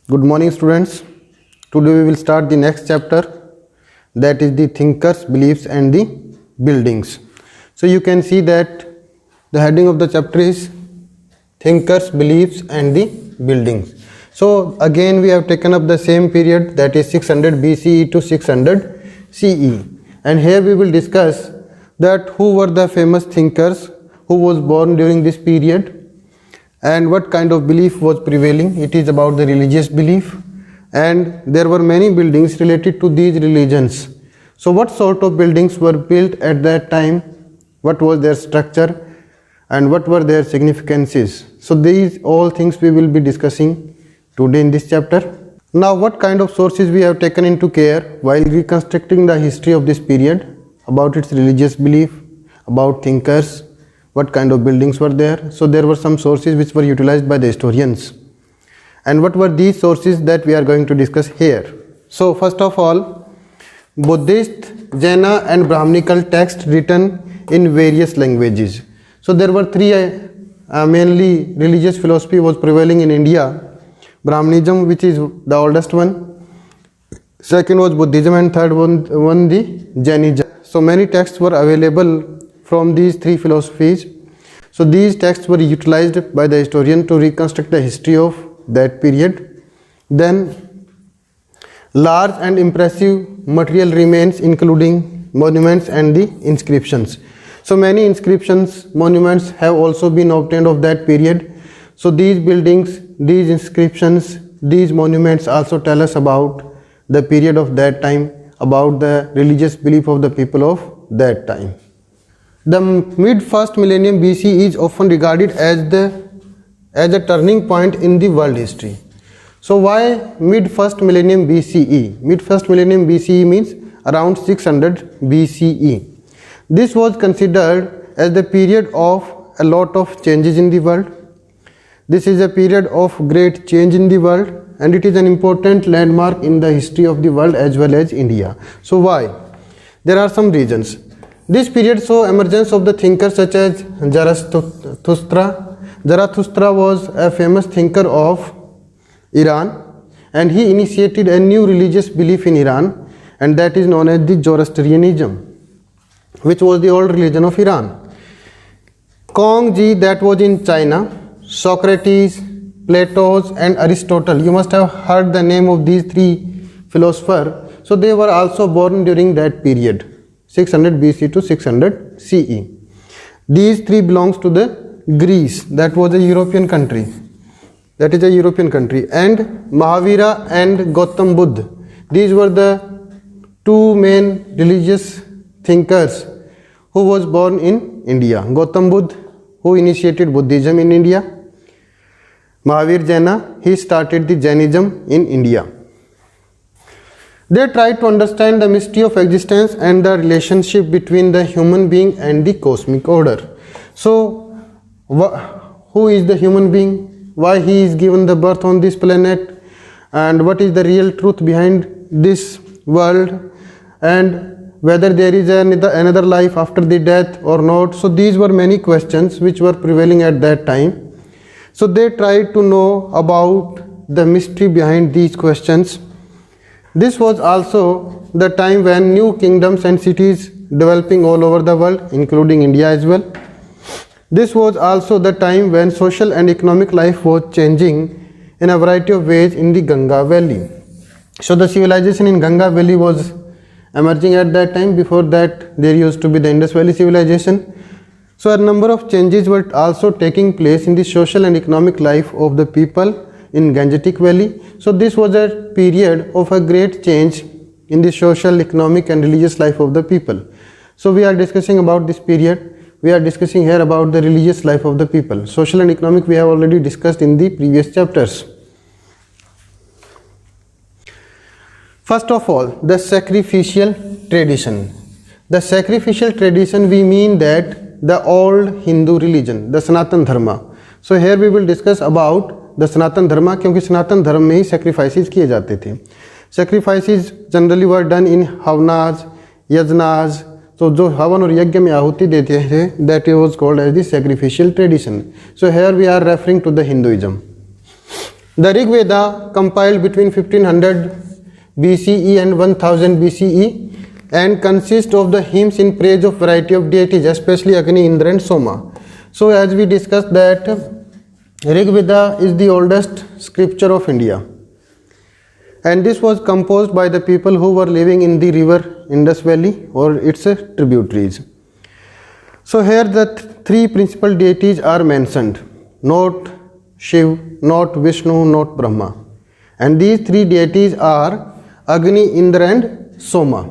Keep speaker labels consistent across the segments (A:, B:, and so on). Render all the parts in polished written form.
A: Good morning, students. Today we will start the next chapter, that is the thinkers, beliefs and the buildings. So you can see that the heading of the chapter is thinkers, beliefs and the buildings. So again we have taken up the same period, that is 600 BCE to 600 CE, and here we will discuss that who were the famous thinkers who was born during this period and what kind of belief was prevailing. It is about the religious belief, and there were many buildings related to these religions. So what sort of buildings were built at that time, what was their structure and what were their significances. So these all things we will be discussing today in this chapter. Now what kind of sources we have taken into care while reconstructing the history of this period, about its religious belief, about thinkers, what kind of buildings were there. So there were some sources which were utilized by the historians. And what were these sources that we are going to discuss here. So first of all, Buddhist, Jaina and Brahminical texts written in various languages. So there were three mainly religious philosophy was prevailing in India. Brahmanism, which is the oldest one. Second was Buddhism, and third one the Jainism. So many texts were available from these three philosophies. So these texts were utilized by the historian to reconstruct the history of that period. Then large and impressive material remains, including monuments and the inscriptions. So many inscriptions, monuments have also been obtained of that period. So these buildings, these inscriptions, these monuments also tell us about the period of that time, about the religious belief of the people of that time. The mid-first millennium BC is often regarded as a turning point in the world history. So why mid-first millennium BCE? Mid-first millennium BCE means around 600 BCE. This was considered as the period of a lot of changes in the world. This is a period of great change in the world, and it is an important landmark in the history of the world as well as India. So why? There are some reasons. This period saw emergence of the thinkers such as Zarathustra. Zarathustra was a famous thinker of Iran, and he initiated a new religious belief in Iran, and that is known as the Zoroastrianism, which was the old religion of Iran. Kongzi, that was in China. Socrates, Plato and Aristotle. You must have heard the name of these three philosophers. So they were also born during that period, 600 BC to 600 CE. These three belongs to the Greece, that was a European country. That is a European country. And Mahavira and Gautam Buddha. These were the two main religious thinkers who was born in India. Gautam Buddha, who initiated Buddhism in India. Mahavir Jaina, he started the Jainism in India. They tried to understand the mystery of existence and the relationship between the human being and the cosmic order. So, who is the human being? Why he is given the birth on this planet? And what is the real truth behind this world? And whether there is another life after the death or not. So these were many questions which were prevailing at that time. So they tried to know about the mystery behind these questions. This was also the time when new kingdoms and cities developing all over the world, including India as well. This was also the time when social and economic life was changing in a variety of ways in the Ganga Valley. So the civilization in Ganga Valley was emerging at that time. Before that, there used to be the Indus Valley civilization. So a number of changes were also taking place in the social and economic life of the people in Gangetic Valley. So this was a period of a great change in the social, economic and religious life of the people. So we are discussing about this period. We are discussing here about the religious life of the people. Social and economic we have already discussed in the previous chapters. First of all, the sacrificial tradition. The sacrificial tradition, we mean that the old Hindu religion, the Sanatan Dharma. So here we will discuss about the Sanatan Dharma, क्योंकि सनातन धर्म में ही sacrifices किए जाते थे. Sacrifices generally were done in हवनाज, यजनाज. तो जो हवन और यज्ञ में आहुति देते थे, that was called as the sacrificial tradition. So here we are referring to the Hinduism. The Rig Veda, compiled between 1500 BCE and 1000 BCE, and consists of the hymns in praise of variety of deities, especially Agni, Indra and Soma. So as we discussed that Rig Veda is the oldest scripture of India, and this was composed by the people who were living in the river Indus Valley or its tributaries. So here the three principal deities are mentioned, not Shiv, not Vishnu, not Brahma. And these three deities are Agni, Indra and Soma.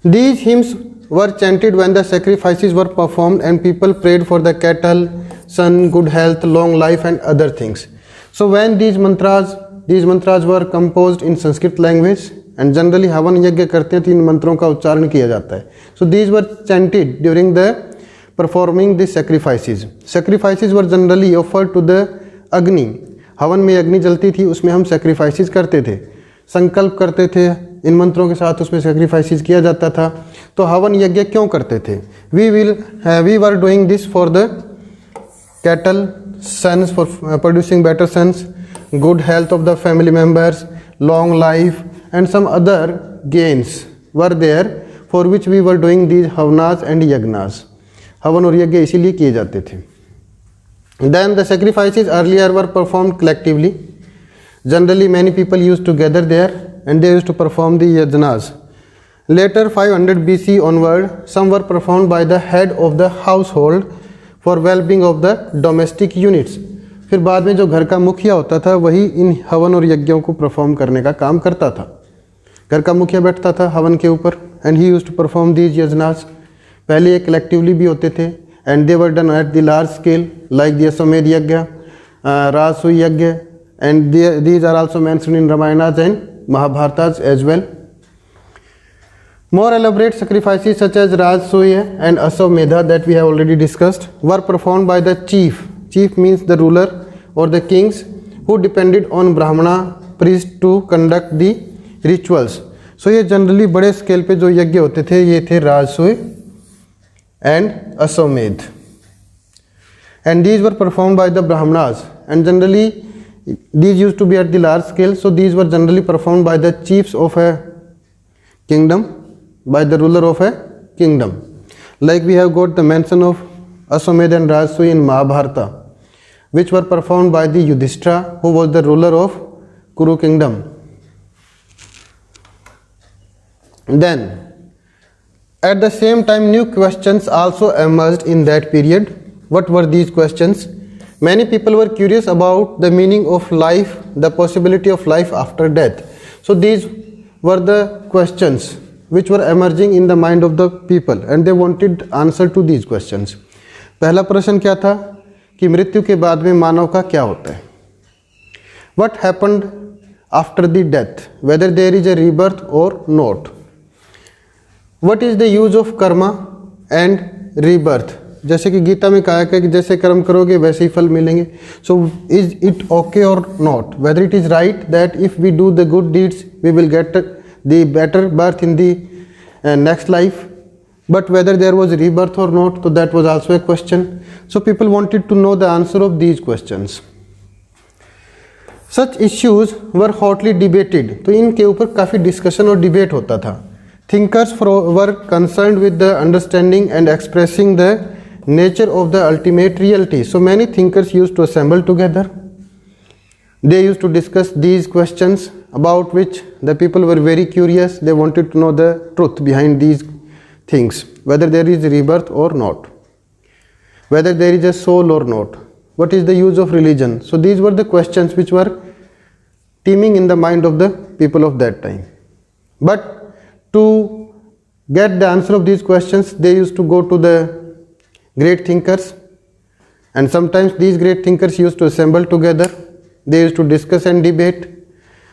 A: These hymns were chanted when the sacrifices were performed and people prayed for the cattle, sun, good health, long life and other things. So when these mantras were composed in Sanskrit language, and generally हवन यज्ञ करते हैं तो इन मंत्रों का उच्चारण किया जाता है. So these were chanted during the performing the sacrifices. Sacrifices were generally offered to the Agni. हवन में अग्नि जलती थी, उसमें हम sacrifices करते थे, संकल्प करते थे, इन मंत्रों के साथ उसमें sacrifices किया जाता था. तो हवन यज्ञ क्यों करते थे? We were doing this for the cattle, sons, for producing better sons, good health of the family members, long life and some other gains were there, for which we were doing these havanas and yagnas. हवन और यज्ञ इसीलिए किए जाते थे. Then the sacrifices earlier were performed collectively. Generally many people used to gather there and they used to perform the yajnas. Later 500 BC onward, some were performed by the head of the household for well-being of the domestic units. फिर बाद में जो घर का मुखिया होता था वही इन हवन और यज्ञों को परफॉर्म करने का काम करता था. घर का मुखिया बैठता था हवन के ऊपर and he used to perform these yajnas. पहले ये कलेक्टिवली भी होते थे and they were done at the large scale like the Ashvamedha yajna, Rajasuya yajna, and these are also mentioned in Ramayanas and Mahabharatas as well. More elaborate sacrifices such as Rajasuya and Ashwamedha that we have already discussed were performed by the chief. Chief means the ruler or the kings who depended on Brahmana priest to conduct the rituals. So ये generally बड़े scale पे जो यज्ञ होते थे ये थे राजसूय and Ashwamedh. And these were performed by the Brahmanas and generally these used to be at the large scale. So these were generally performed by the chiefs of a kingdom, by the ruler of a kingdom. Like we have got the mention of Ashwamedh and Rajasuya in Mahabharata, which were performed by the Yudhishthira, who was the ruler of Kuru kingdom. Then, at the same time, new questions also emerged in that period. What were these questions? Many people were curious about the meaning of life, the possibility of life after death. So these were the questions which were emerging in the mind of the people and they wanted answer to these questions. पहला प्रश्न क्या था कि मृत्यु के बाद में मानव का क्या होता है? What happened after the death? Whether there is a rebirth or not? What is the use of karma and rebirth? जैसे कि गीता में कहा है कि जैसे कर्म करोगे वैसे ही फल मिलेंगे. So is it okay or not? Whether it is right that if we do the good deeds we will get the better birth in the next life, but whether there was rebirth or not, so that was also a question. So people wanted to know the answer of these questions. Such issues were hotly debated. तो इनके ऊपर काफ़ी discussion और debate होता था. Thinkers were concerned with the understanding and expressing the nature of the ultimate reality. So many thinkers used to assemble together. They used to discuss these questions about which the people were very curious. They wanted to know the truth behind these things, whether there is rebirth or not, whether there is a soul or not, what is the use of religion. So these were the questions which were teeming in the mind of the people of that time. But to get the answer of these questions, they used to go to the great thinkers, and sometimes these great thinkers used to assemble together. They used to discuss and debate.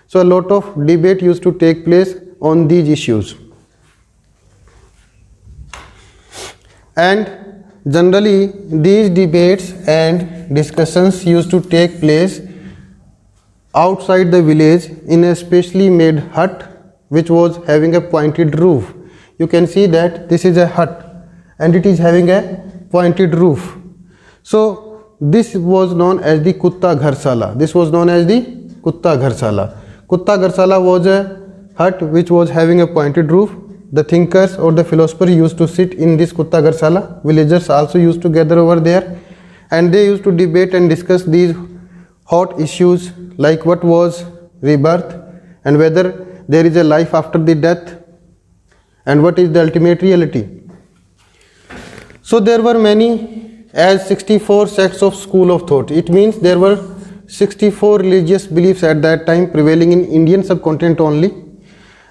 A: So a lot of debate used to take place on these issues. And generally these debates and discussions used to take place outside the village in a specially made hut which was having a pointed roof. You can see that this is a hut and it is having a pointed roof. So this was known as the Kutta Gharsala. This was known as the Kutta Gharsala. Kutta Gharsala was a hut which was having a pointed roof. The thinkers or the philosophers used to sit in this Kutta Gharsala. Villagers also used to gather over there, and they used to debate and discuss these hot issues like what was rebirth and whether there is a life after the death and what is the ultimate reality. So there were many, as 64 sects of school of thought. It means there were 64 religious beliefs at that time prevailing in Indian subcontinent only,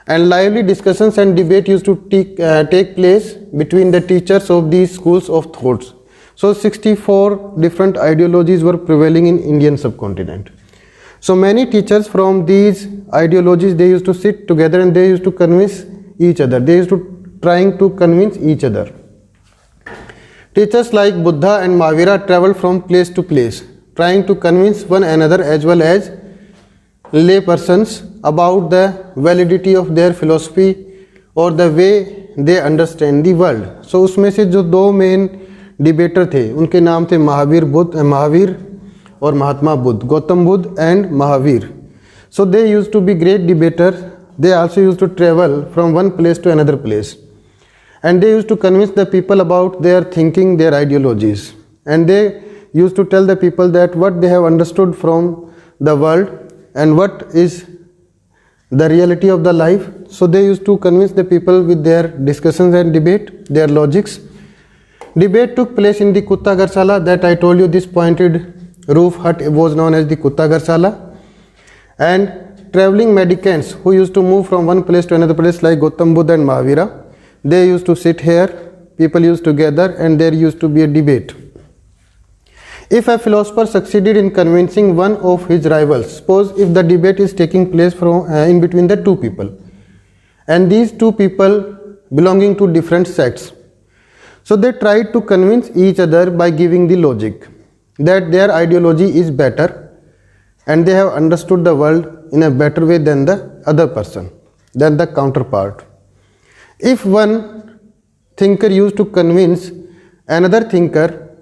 A: and lively discussions and debate used to take place between the teachers of these schools of thoughts. So 64 different ideologies were prevailing in Indian subcontinent. So many teachers from these ideologies, they used to sit together and they used to convince each other. They used to trying to convince each other. Teachers like Buddha and Mahavira traveled from place to place, trying to convince one another as well as lay persons about the validity of their philosophy or the way they understand the world. So उसमें से जो दो main debater थे उनके नाम थे महावीर और Mahatma Buddha, Gautam Buddha and Mahavir. So they used to be great debaters. They also used to travel from one place to another place, and they used to convince the people about their thinking, their ideologies, and they used to tell the people that what they have understood from the world and what is the reality of the life. So they used to convince the people with their discussions and debate, their logics. Debate took place in the Kutta Gharsala that I told you. This pointed roof hut was known as the Kutta Gharsala, and traveling mendicants who used to move from one place to another place like Gautam Buddha and Mahavira, they used to sit here, people used to gather, and there used to be a debate. If a philosopher succeeded in convincing one of his rivals, suppose if the debate is taking place in between the two people, and these two people belonging to different sects, so they tried to convince each other by giving the logic that their ideology is better and they have understood the world in a better way than the other person, than the counterpart. If one thinker used to convince another thinker,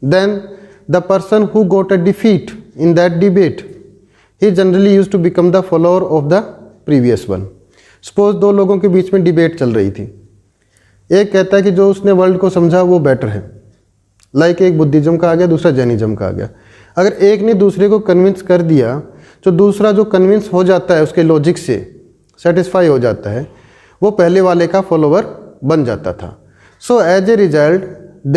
A: then the person who got a defeat in that debate, he generally used to become the follower of the previous one. Suppose दो लोगों के बीच में debate चल रही थी. एक कहता है कि जो उसने वर्ल्ड को समझा वो बेटर है, लाइक एक बुद्धिज्म का आ गया, दूसरा जैनिज्म का आ गया. अगर एक ने दूसरे को कन्विंस कर दिया तो दूसरा जो कन्विंस हो जाता है उसके लॉजिक से सेटिस्फाई हो जाता है, वो पहले वाले का फॉलोवर बन जाता था. So as a result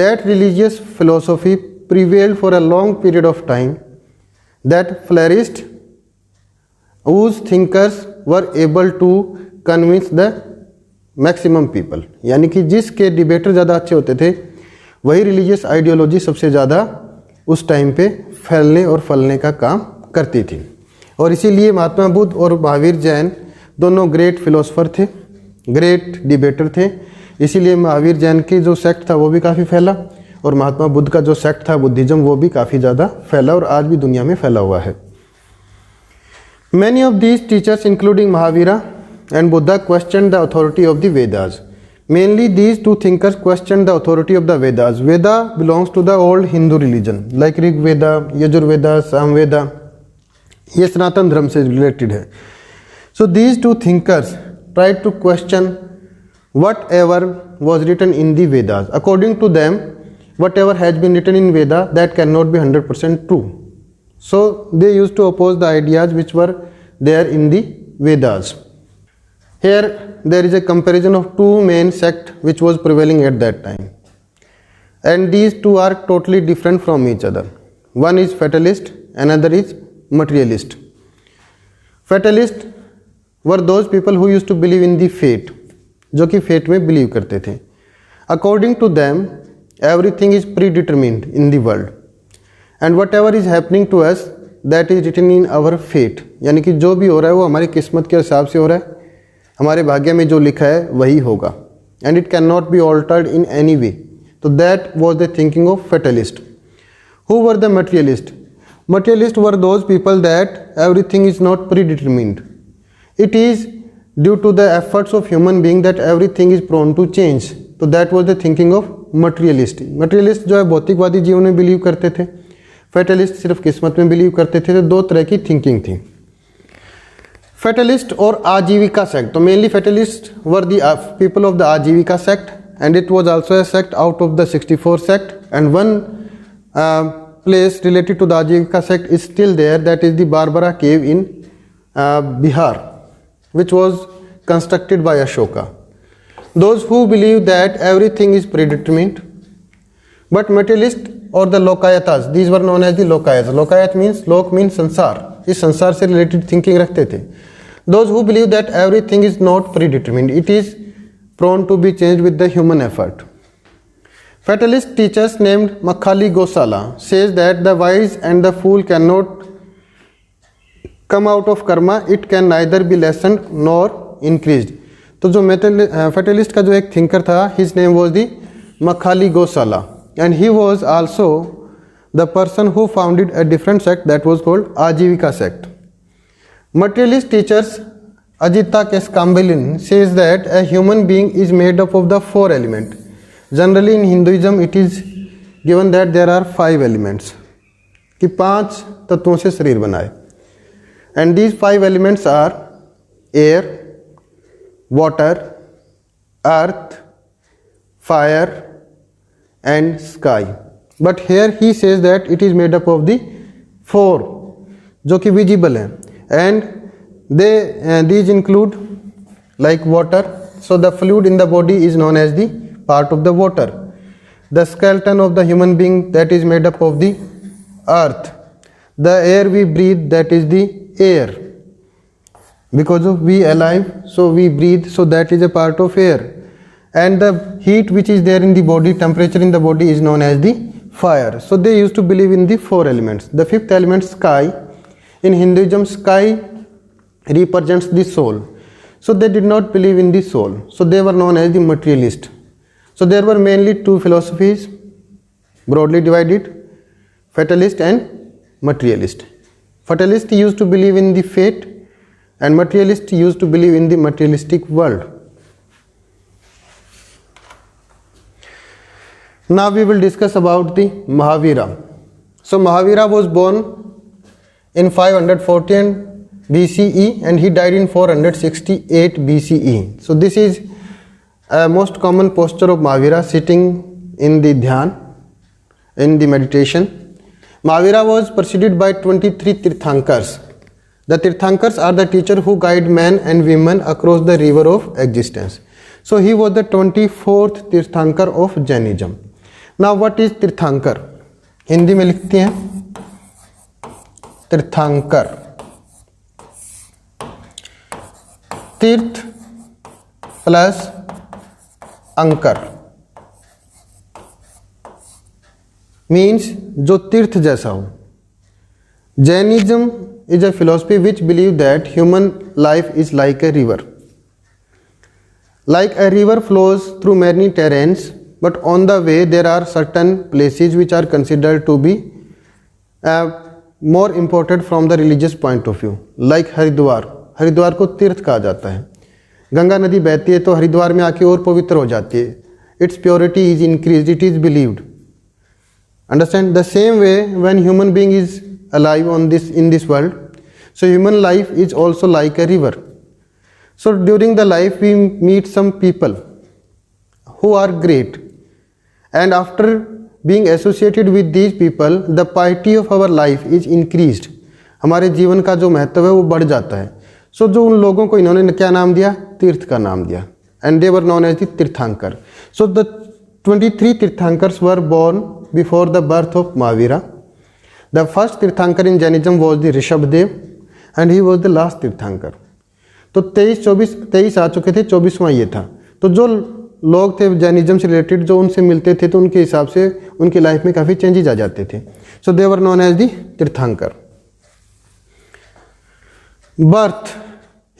A: that religious philosophy prevailed for a long period of time, that flourished, whose thinkers were able to convince the maximum people. यानी कि जिसके डिबेटर ज़्यादा अच्छे होते थे वही रिलीजियस आइडियोलॉजी सबसे ज़्यादा उस टाइम पे फैलने और फलने का काम करती थी. और इसीलिए महात्मा बुद्ध और महावीर जैन दोनों ग्रेट फिलोसफर थे, ग्रेट डिबेटर थे. इसीलिए महावीर जैन की जो सेक्ट था वो भी काफ़ी फैला, और महात्मा बुद्ध का जो सेक्ट था बुद्धिज्म वो भी काफ़ी ज़्यादा फैला और आज भी दुनिया में फैला हुआ है. Many of these teachers including Mahavira and Buddha question the authority of the Vedas. Mainly these two thinkers question the authority of the Vedas. Veda belongs to the old Hindu religion like Rigveda, Yajurveda, Samaveda. ये सनातन धर्म से रिलेटेड है. So these two thinkers tried to question whatever was written in the Vedas. According to them whatever has been written in Veda, that cannot be 100% true. So they used to oppose the ideas which were there in the Vedas. Here there is a comparison of two main sects which was prevailing at that time, and these two are totally different from each other. One is fatalist, another is materialist. Fatalist were those people who used to believe in the fate, जो कि fate में believe करते थे. According to them, everything is predetermined in the world, and whatever is happening to us, that is written in our fate. यानी कि जो भी हो रहा है वो हमारी किस्मत के हिसाब से हो रहा है, हमारे भाग्य में जो लिखा है वही होगा, and it cannot be altered in any way. So that was the thinking of fatalist. Who were the materialist? Materialists were those people that everything is not predetermined. It is due to the efforts of human being that everything is prone to change. So that was the thinking of materialist. Materialist जो है भौतिकवादी जीवन में believe करते थे. Fatalist सिर्फ किस्मत में बिलीव करते थे। तो दो तरह की थिंकिंग थी, फैटलिस्ट और आजीविका सेक्ट। तो mainly fatalist were the people of the आजीविका sect and it was also a sect out of the 64 sect, and one place related to the Ajivika sect is still there, that is the Barbara cave in Bihar, which was constructed by Ashoka. Those who believe that everything is predetermined, but materialist or the Lokayatas, these were known as the Lokayats. Lokayat means lok means संसार, इस संसार से related thinking रखते थे. Those who believe that everything is not predetermined, it is prone to be changed with the human effort. Fatalist teachers named Makhali Gosala says that the wise and the fool cannot come out of karma, it can neither be lessened nor increased. तो जो fatalist का जो एक thinker था, his name was the Makhali Gosala, and he was also the person who founded a different sect that was called Ajivika sect. Materialist teachers Ajita Keskambilin says that a human being is made up of the four elements. Generally in Hinduism it is given that there are 5 elements, कि 5 तत्वों से शरीर बना है. And these 5 elements are air, water, earth, fire and sky. But here he says that it is made up of the 4 जो कि visible है. And these include like water, so the fluid in the body is known as the part of the water. The skeleton of the human being, that is made up of the earth. The air we breathe, that is the air, because of we alive, so we breathe, so that is a part of air. And the heat which is there in the body, temperature in the body, is known as the fire. So they used to believe in the 4 elements. The 5th element, sky, in Hinduism sky represents the soul, so they did not believe in the soul, so they were known as the materialist. So there were mainly 2 philosophies, broadly divided, fatalist and materialist. Fatalist used to believe in the fate, and materialist used to believe in the materialistic world. Now we will discuss about the Mahavira. So Mahavira was born in 514 BCE and he died in 468 BCE. So this is a most common posture of Mahavira, sitting in the dhyan, in the meditation. Mahavira was preceded by 23 Tirthankars. The Tirthankars are the teachers who guide men and women across the river of existence. So he was the 24th Tirthankar of Jainism. Now what is Tirthankar? Hindi में लिखते हैं तीर्थांकर. तीर्थ plus अंकर means जो तीर्थ जैसा हो. Jainism is a philosophy which believes that human life is like a river. Like a river flows through many terrains, but on the way there are certain places which are considered to be more important from the religious point of view. Like Haridwar. Haridwar को तीर्थ कहा जाता है. गंगा नदी बहती है तो हरिद्वार में आके और पवित्र हो जाती है. Its purity is increase, it is believed. Understand? The same way when human being is alive on this in this world, so human life is also like a river. So during the life we meet some people who are great, and after being associated with these people the piety of our life is increased. हमारे जीवन का जो महत्व है वो बढ़ जाता है. सो जो उन लोगों को इन्होंने क्या नाम दिया? तीर्थ का नाम दिया. And they were known as the Tirthankar. So the 23 Tirthankars were born before the birth of Mahavira. The first Tirthankar in Jainism was the Rishabhdev and he was the last Tirthankar. तो 23 आ चुके थे, 24वां ये था. तो जो लोग थे जैनिज्म से रिलेटेड जो उनसे मिलते थे तो उनके हिसाब से उनकी लाइफ में काफ़ी चेंजेस आ जाते थे. So they were known as the Tirthankar. Birth.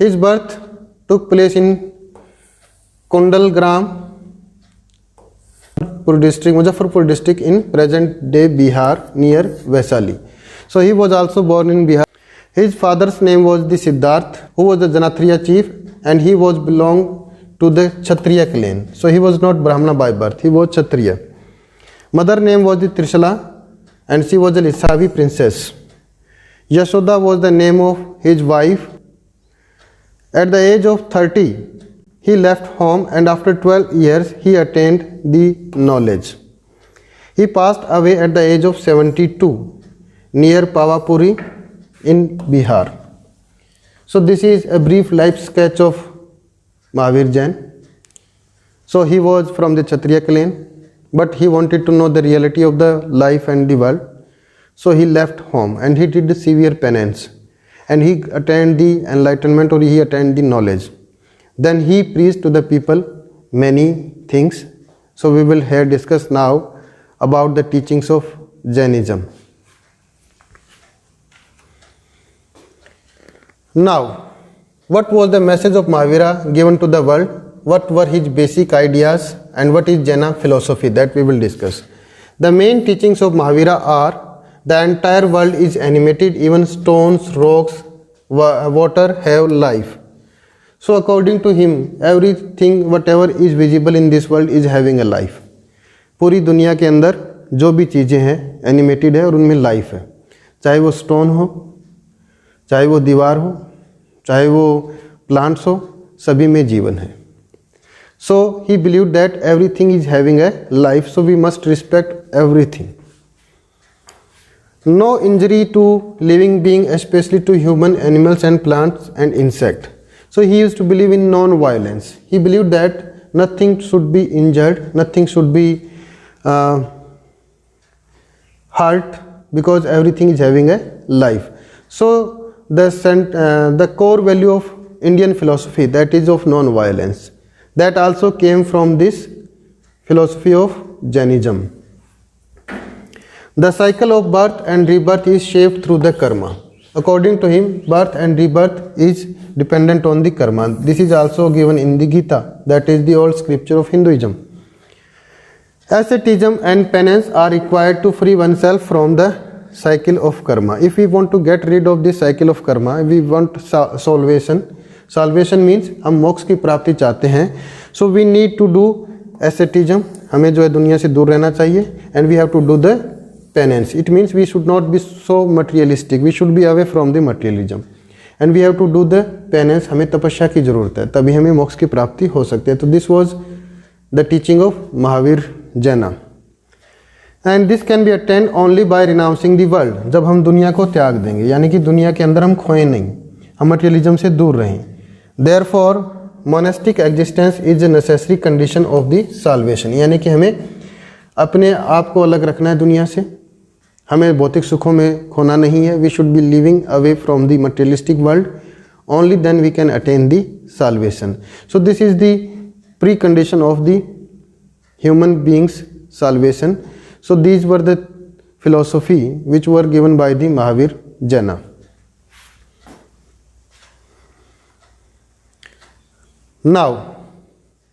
A: His birth took place in Kundalgram, Muzaffarpur district in present day Bihar near Vaishali. So he was also born in Bihar. His father's name was the Siddharth, who was the Janatriya chief, and he was belonged to the Kshatriya clan. So he was not Brahmana by birth, he was Kshatriya. Mother name was the Trishala, and she was a Lisavi princess. Yashoda was the name of his wife. At the age of 30, he left home, and after 12 years, he attained the knowledge. He passed away at the age of 72 near Pawapuri in Bihar. So this is a brief life sketch of Mahavir Jain. So he was from the Kshatriya clan, but he wanted to know the reality of the life and the world. So he left home and he did the severe penance, and he attained the enlightenment, or he attained the knowledge. Then he preached to the people many things. So we will here discuss now about the teachings of Jainism. Now, what was the message of Mahavira given to the world? What were his basic ideas, and what is Jaina philosophy? That we will discuss. The main teachings of Mahavira are: the entire world is animated, even stones, rocks, water have life. So according to him, everything, whatever is visible in this world is having a life. पूरी दुनिया के अंदर जो भी चीज़ें हैं animated है और उनमें लाइफ है, चाहे वो स्टोन हो, चाहे वो दीवार हो, चाहे वो प्लांट्स हो, सभी में जीवन है. So he believe that everything is having a life, so we must respect everything. No injury to living being, especially to human, animals and plants and insect. So he used to believe in non-violence. He believed that nothing should be injured, nothing should be hurt, because everything is having a life. So the core value of Indian philosophy, that is of non-violence, that also came from this philosophy of Jainism. The cycle of birth and rebirth is shaped through the karma. According to him, birth and rebirth is dependent on the karma. This is also given in the Gita, that is the old scripture of Hinduism. Asceticism and penance are required to free oneself from the cycle of karma. If we want to get rid of this cycle of karma, we want salvation. Salvation means हम मोक्ष की प्राप्ति चाहते हैं. So we need to do asceticism. हमें जो है दुनिया से दूर रहना चाहिए. And we have to do the penance. It means we should not be so materialistic. We should be away from the materialism. And we have to do the penance. हमें तपस्या की जरूरत है, तभी हमें मोक्ष की प्राप्ति हो सकती है. तो this was the teaching of Mahavir Jaina. And this can be attained only by renouncing the world. जब हम दुनिया को त्याग देंगे, यानी कि दुनिया के अंदर हम खोए नहीं, हम मटेरियलिज्म से दूर रहें. Therefore, monastic existence is a necessary condition of the salvation. यानी कि हमें अपने आप को अलग रखना है दुनिया से, हमें भौतिक सुखों में खोना नहीं है. We should be living away from the materialistic world. Only then we can attain the salvation. So this is the precondition of the human beings' salvation. So these were the philosophy which were given by the Mahavir Jaina. Now,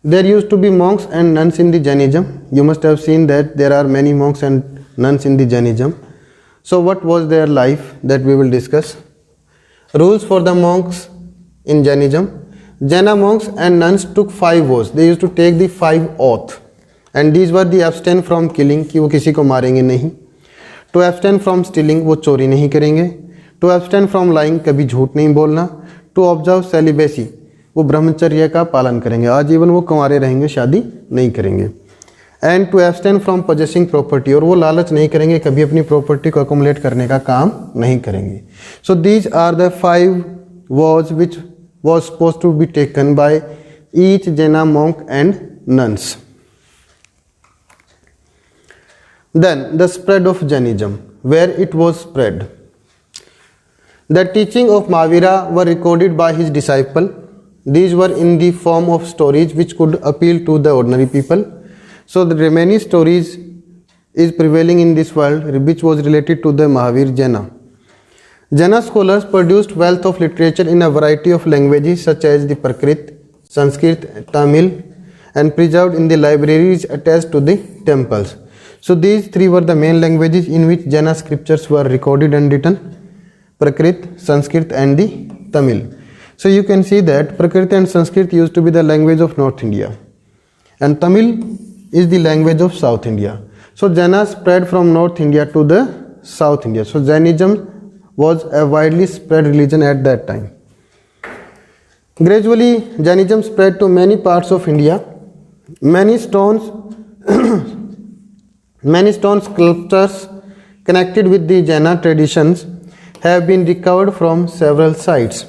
A: there used to be monks and nuns in the Jainism. You must have seen that there are many monks and nuns in the Jainism. So what was their life, that we will discuss. Rules for the monks in Jainism. Jaina monks and nuns took 5 oaths. They used to take the 5 oaths. And these were the abstain from killing, कि वो किसी को मारेंगे नहीं. To abstain from stealing, वो चोरी नहीं करेंगे. To abstain from lying, कभी झूठ नहीं बोलना. To observe celibacy, वो ब्रह्मचर्य का पालन करेंगे, आजीवन वो कुंवारे रहेंगे, शादी नहीं करेंगे. And to abstain from possessing property, और वो लालच नहीं करेंगे, कभी अपनी प्रॉपर्टी को अकोमुलेट करने का काम नहीं करेंगे. So these are the 5 vows which was supposed to be taken by each Jaina monk and nuns. Then the spread of Jainism, where it was spread. The teaching of Mahavira were recorded by his disciple. These were in the form of stories which could appeal to the ordinary people. So the remaining stories is prevailing in this world, which was related to the Mahavir Jaina. Jaina scholars produced wealth of literature in a variety of languages such as the Prakrit, Sanskrit, Tamil, and preserved in the libraries attached to the temples. So these 3 were the main languages in which Jaina scriptures were recorded and written: Prakrit, Sanskrit and the Tamil. So you can see that Prakrit and Sanskrit used to be the language of North India, and Tamil is the language of South India. So Jaina spread from North India to the South India. So Jainism was a widely spread religion at that time. Gradually, Jainism spread to many parts of India. Many stone sculptures connected with the Jaina traditions have been recovered from several sites.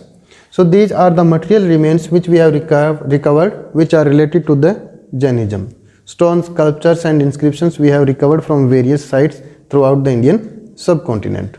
A: So these are the material remains which we have recovered, which are related to the Jainism. Stone sculptures and inscriptions we have recovered from various sites throughout the Indian subcontinent.